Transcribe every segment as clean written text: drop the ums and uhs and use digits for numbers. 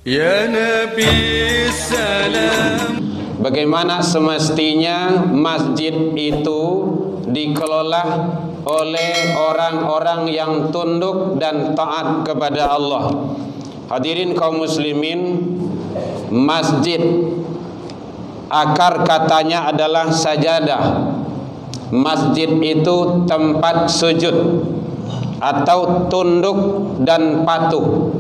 Ya Nabi Salam. Bagaimana semestinya masjid itu dikelola oleh orang-orang yang tunduk dan taat kepada Allah. Hadirin kaum muslimin, masjid akar katanya adalah sajadah. Masjid itu tempat sujud atau tunduk dan patuh.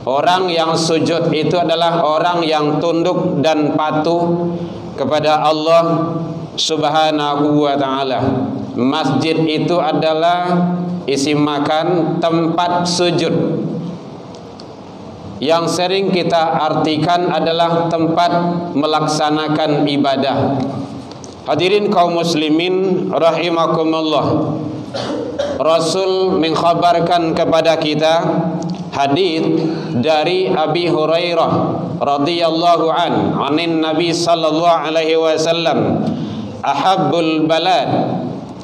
Orang yang sujud itu adalah orang yang tunduk dan patuh kepada Allah Subhanahu wa ta'ala. Masjid itu adalah isim makan tempat sujud, yang sering kita artikan adalah tempat melaksanakan ibadah. Hadirin kaum muslimin rahimakumullah, Rasul mengkhabarkan kepada kita hadis dari Abi Hurairah radhiyallahu anin Nabi sallallahu alaihi wasallam, ahabbul balad,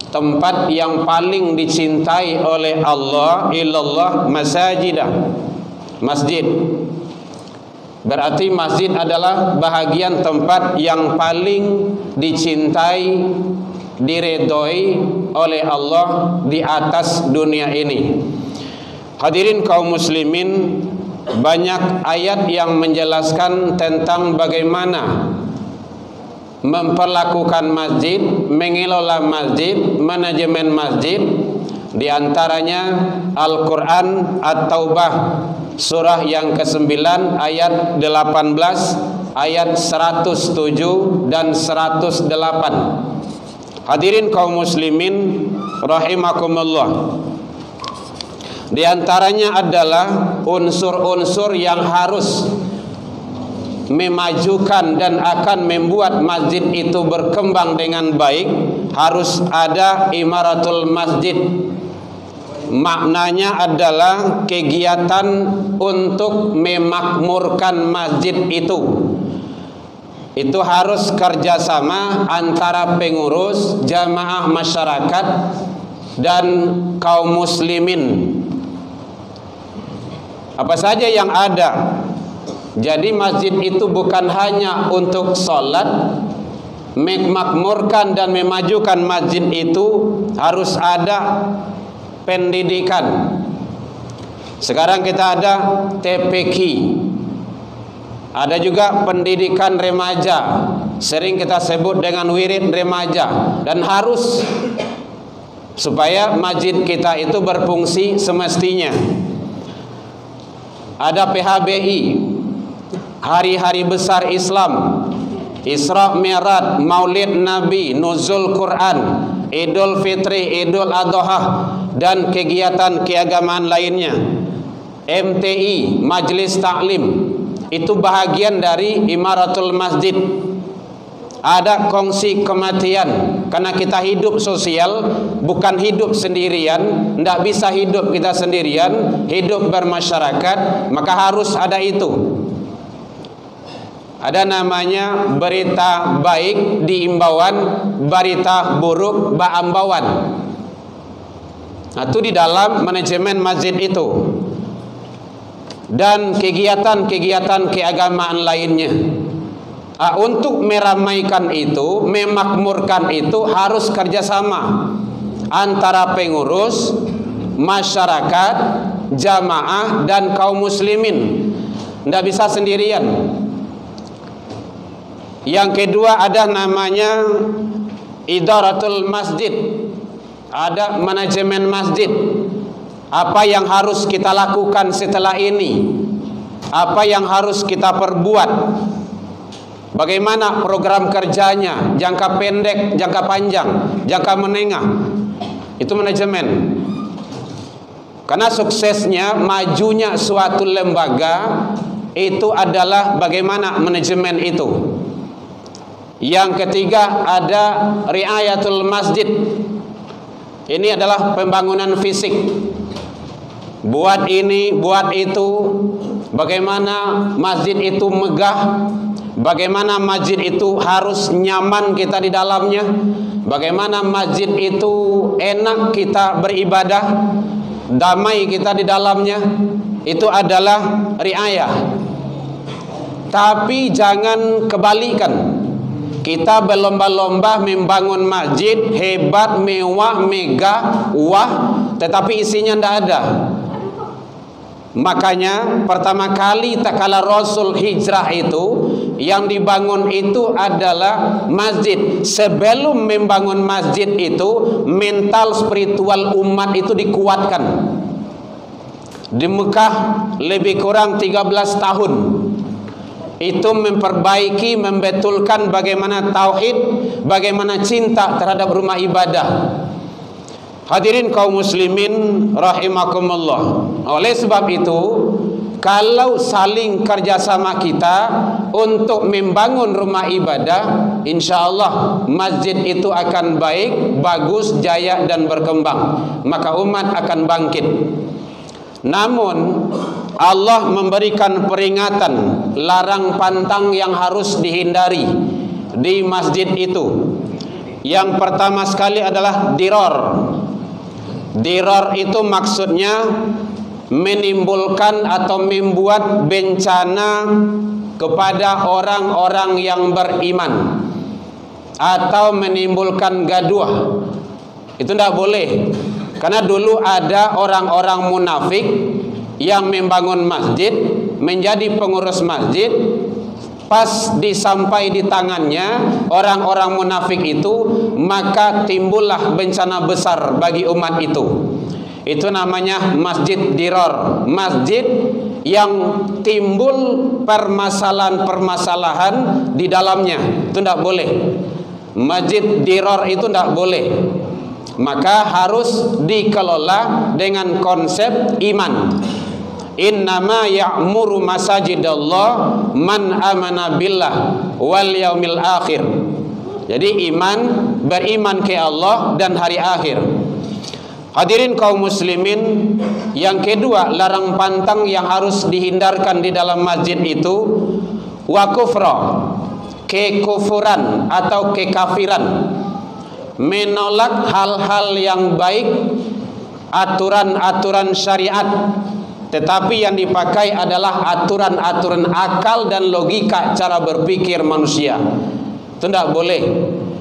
tempat yang paling dicintai oleh Allah illallah masajidah, masjid. Berarti masjid adalah bahagian tempat yang paling dicintai, diredoi oleh Allah di atas dunia ini. Hadirin kaum muslimin, banyak ayat yang menjelaskan tentang bagaimana memperlakukan masjid, mengelola masjid, manajemen masjid. Di antaranya Al-Quran At-Taubah surah yang ke-9 ayat 18, ayat 107 dan 108. Hadirin kaum muslimin rahimakumullah, di antaranya adalah unsur-unsur yang harus memajukan dan akan membuat masjid itu berkembang dengan baik. Harus ada imaratul masjid. Maknanya adalah kegiatan untuk memakmurkan masjid itu. Itu harus kerjasama antara pengurus, jamaah masyarakat, dan kaum muslimin. Apa saja yang ada. Jadi masjid itu bukan hanya untuk sholat. Memakmurkan dan memajukan masjid itu harus ada pendidikan. Sekarang kita ada TPQ, ada juga pendidikan remaja, sering kita sebut dengan wirid remaja. Dan harus, supaya masjid kita itu berfungsi semestinya, ada PHBI, hari-hari besar Islam, Isra Mi'raj, Maulid Nabi, Nuzul Quran, Idul Fitri, Idul Adha, dan kegiatan keagamaan lainnya. MTI, Majelis Taklim, itu bahagian dari imaratul masjid. Ada kongsi kematian, karena kita hidup sosial, bukan hidup sendirian. Tidak bisa hidup kita sendirian, hidup bermasyarakat, maka harus ada itu. Ada namanya berita baik di imbauan, berita buruk baambauan. Nah, itu di dalam manajemen masjid itu. Dan kegiatan-kegiatan keagamaan lainnya. Untuk meramaikan itu, memakmurkan itu harus kerjasama antara pengurus, masyarakat, jamaah, dan kaum muslimin. Tidak bisa sendirian. Yang kedua ada namanya idaratul masjid. Ada manajemen masjid. Apa yang harus kita lakukan setelah ini? Apa yang harus kita perbuat? Bagaimana program kerjanya, jangka pendek, jangka panjang, jangka menengah. Itu manajemen. Karena suksesnya, majunya suatu lembaga itu adalah bagaimana manajemen itu. Yang ketiga ada riayatul masjid. Ini adalah pembangunan fisik. Buat ini, buat itu. Bagaimana masjid itu megah, bagaimana masjid itu harus nyaman kita di dalamnya, bagaimana masjid itu enak kita beribadah, damai kita di dalamnya. Itu adalah riayah. Tapi jangan kebalikan. Kita berlomba-lomba membangun masjid hebat, mewah, megah, wah, tetapi isinya tidak ada. Makanya pertama kali tak kala Rasul hijrah itu, yang dibangun itu adalah masjid. Sebelum membangun masjid itu, mental spiritual umat itu dikuatkan. Di Mekah lebih kurang 13 tahun itu memperbaiki, membetulkan bagaimana tauhid, bagaimana cinta terhadap rumah ibadah. Hadirin kaum muslimin rahimakumullah. Oleh sebab itu, kalau saling kerjasama kita untuk membangun rumah ibadah, insya Allah masjid itu akan baik, bagus, jaya dan berkembang. Maka umat akan bangkit. Namun Allah memberikan peringatan, larang pantang yang harus dihindari di masjid itu. Yang pertama sekali adalah diror. Diror itu maksudnya menimbulkan atau membuat bencana kepada orang-orang yang beriman, atau menimbulkan gaduh. Itu tidak boleh. Karena dulu ada orang-orang munafik yang membangun masjid, menjadi pengurus masjid. Pas disampai di tangannya orang-orang munafik itu, maka timbullah bencana besar bagi umat itu. Itu namanya masjid diror, masjid yang timbul permasalahan-permasalahan di dalamnya. Itu tidak boleh. Masjid diror itu tidak boleh. Maka harus dikelola dengan konsep iman. Innama ya'muru masajidallah man amana billah wal yaumil akhir. Jadi iman, beriman ke Allah dan hari akhir. Hadirin kaum muslimin, yang kedua larang pantang yang harus dihindarkan di dalam masjid itu wa kufra, kekufuran atau kekafiran. Menolak hal-hal yang baik, aturan-aturan syariat, tetapi yang dipakai adalah aturan-aturan akal dan logika cara berpikir manusia. Itu tidak boleh.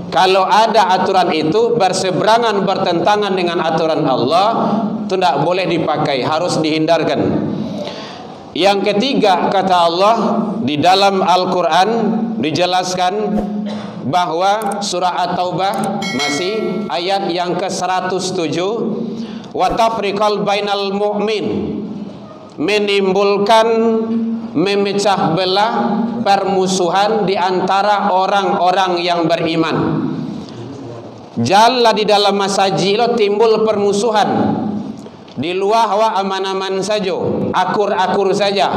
Kalau ada aturan itu berseberangan, bertentangan dengan aturan Allah, itu tidak boleh dipakai, harus dihindarkan. Yang ketiga, kata Allah di dalam Al-Quran dijelaskan bahwa surah At-Taubah masih ayat yang ke-107, wa tafriqal bainal mu'min, menimbulkan memecah belah, permusuhan di antara orang-orang yang beriman. Jalla di dalam masjid timbul permusuhan. Di luar wa aman-aman saja, akur-akur saja.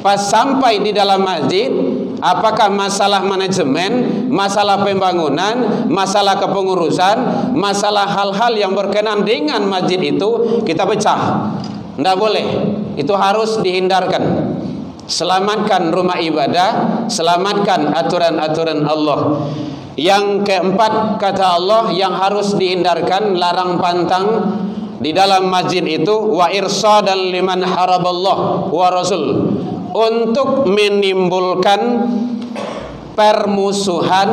Pas sampai di dalam masjid, apakah masalah manajemen, masalah pembangunan, masalah kepengurusan, masalah hal-hal yang berkenaan dengan masjid itu kita pecah. Tidak boleh. Itu harus dihindarkan. Selamatkan rumah ibadah, selamatkan aturan-aturan Allah. Yang keempat, kata Allah, yang harus dihindarkan, larang pantang di dalam masjid itu wa irsadan liman haraballah wa rasul, untuk menimbulkan permusuhan,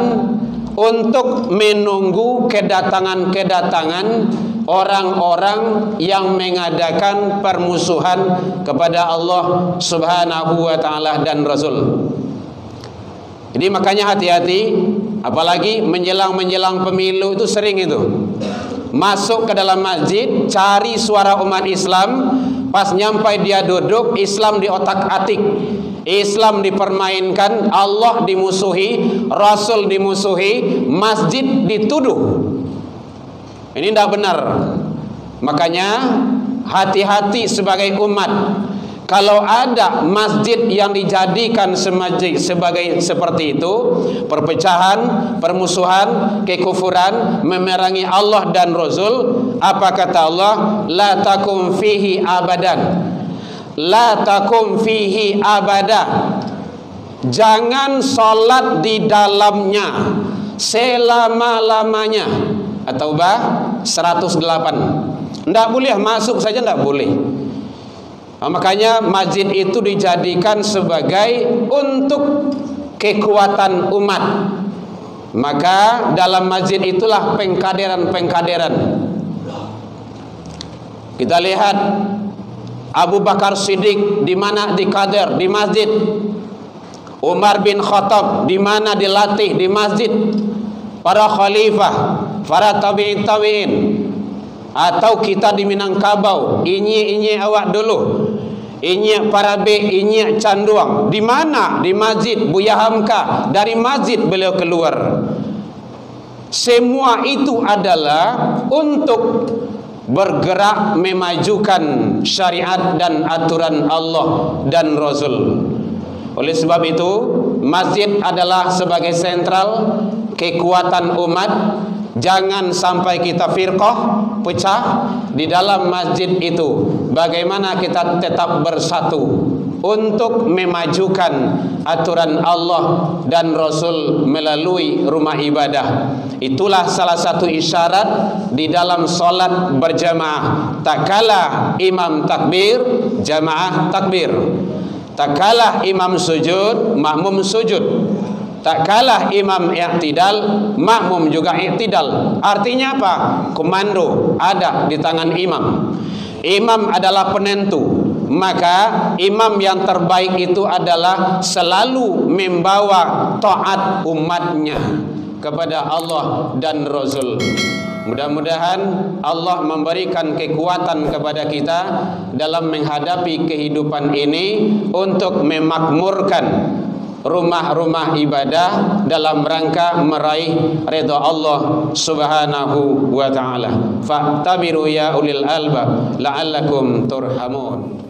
untuk menunggu kedatangan-kedatangan orang-orang yang mengadakan permusuhan kepada Allah Subhanahu wa taala dan Rasul. Jadi makanya hati-hati, apalagi menjelang pemilu itu sering itu. Masuk ke dalam masjid, cari suara umat Islam, pas nyampai dia duduk, Islam diotak-atik, Islam dipermainkan, Allah dimusuhi, Rasul dimusuhi, masjid dituduh. Ini tidak benar. Makanya hati-hati sebagai umat. Kalau ada masjid yang dijadikan sebagai seperti itu, perpecahan, permusuhan, kekufuran, memerangi Allah dan Rasul, apa kata Allah? La takum fihi abadan. La takum fihi abada. Jangan salat di dalamnya selama-lamanya. At-Taubah 108. Tidak boleh masuk saja, tidak boleh. Makanya masjid itu dijadikan sebagai untuk kekuatan umat. Maka dalam masjid itulah pengkaderan-pengkaderan. Kita lihat Abu Bakar Siddiq di mana dikader? Di masjid. Umar bin Khattab di mana dilatih? Di masjid. Para khalifah, para tabi'in, atau kita di Minangkabau, inyi awak dulu, inyi Parabe, inyi Canduang, di mana? Di masjid. Buya Hamka dari masjid beliau keluar. Semua itu adalah untuk bergerak memajukan syariat dan aturan Allah dan Rasul. Oleh sebab itu, masjid adalah sebagai sentral kekuatan umat. Jangan sampai kita firqah, pecah di dalam masjid itu. Bagaimana kita tetap bersatu untuk memajukan aturan Allah dan Rasul melalui rumah ibadah. Itulah salah satu isyarat di dalam solat berjamaah. Tak kalah imam takbir, jamaah takbir. Tak kalah imam sujud, makmum sujud. Tak kalah imam i'tidal, makmum juga i'tidal. Artinya apa? Komando ada di tangan imam. Imam adalah penentu. Maka imam yang terbaik itu adalah selalu membawa taat umatnya kepada Allah dan Rasul. Mudah-mudahan Allah memberikan kekuatan kepada kita dalam menghadapi kehidupan ini untuk memakmurkan rumah-rumah ibadah dalam rangka meraih ridha Allah Subhanahu wa taala. Fa'tabiru ya ulil albab la'allakum turhamun.